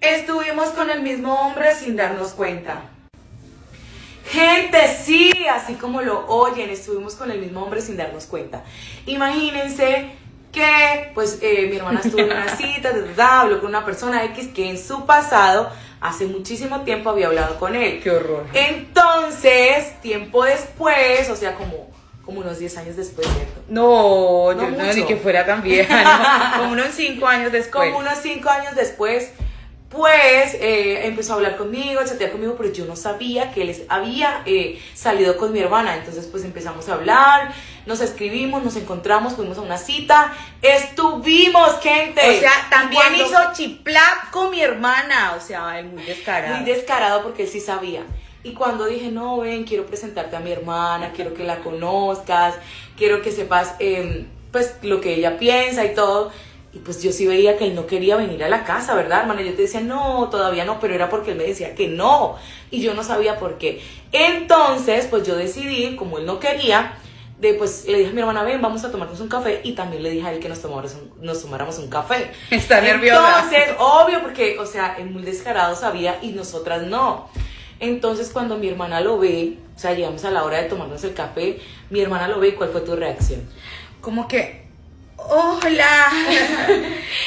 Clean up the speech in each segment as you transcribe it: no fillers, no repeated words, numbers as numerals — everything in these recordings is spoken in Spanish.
Estuvimos con el mismo hombre sin darnos cuenta. Gente, sí, así como lo oyen, estuvimos con el mismo hombre sin darnos cuenta. Imagínense que, pues, mi hermana estuvo en una cita, habló con una persona X que en su pasado, hace muchísimo tiempo, había hablado con él. Qué horror. Entonces, tiempo después, o sea, como unos 10 años después, ¿cierto? No, No yo no, mucho. ni que fuera tan vieja, ¿no? Como unos 5 años después. Como unos 5 años después, pues empezó a hablar conmigo, a chatear conmigo, pero yo no sabía que él había salido con mi hermana. Entonces pues empezamos a hablar, nos escribimos, nos encontramos, fuimos a una cita, estuvimos, gente. O sea, también Cuando- hizo chiplap con mi hermana. O sea, él muy descarado. Muy descarado porque él sí sabía. Y cuando dije, no, ven, quiero presentarte a mi hermana, quiero que la conozcas, quiero que sepas pues lo que ella piensa y todo. Y pues yo sí veía que él no quería venir a la casa, ¿verdad, hermana? Yo te decía, no, todavía no, pero era porque él me decía que no. Y yo no sabía por qué. Entonces, pues yo decidí, como él no quería, pues le dije a mi hermana, ven, vamos a tomarnos un café. Y también le dije a él que nos tomáramos un café. Está nerviosa. Entonces, obvio, porque, o sea, él muy descarado sabía y nosotras no. Entonces, cuando mi hermana lo ve, o sea, llegamos a la hora de tomarnos el café, mi hermana lo ve, ¿cuál fue tu reacción? Como que, hola,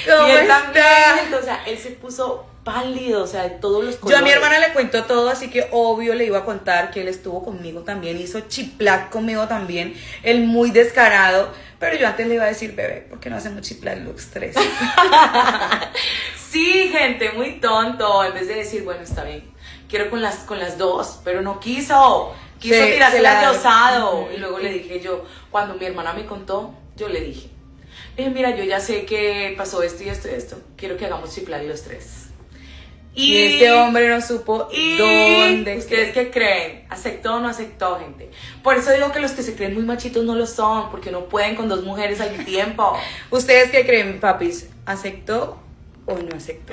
¿cómo Y él también, estás? o sea, él se puso pálido, o sea, de todos los Yo colores. a mi hermana le cuento todo, así que obvio le iba a contar que él estuvo conmigo también, hizo chiplac conmigo también, él muy descarado, pero yo antes le iba a decir, bebé, ¿por qué no hacemos chiplac los 3? Sí, gente, muy tonto, en vez de decir, bueno, está bien, quiero con las dos, pero no quiso tirársela de osado. Y luego le dije yo, cuando mi hermana me contó, yo le dije, mira, yo ya sé que pasó esto y esto y esto, quiero que hagamos chiplac los 3. Y este hombre no supo dónde. ¿Ustedes qué creen? ¿Aceptó o no aceptó, gente? Por eso digo que los que se creen muy machitos no lo son, porque no pueden con 2 mujeres al tiempo. ¿Ustedes qué creen, papis? ¿Aceptó o no aceptó?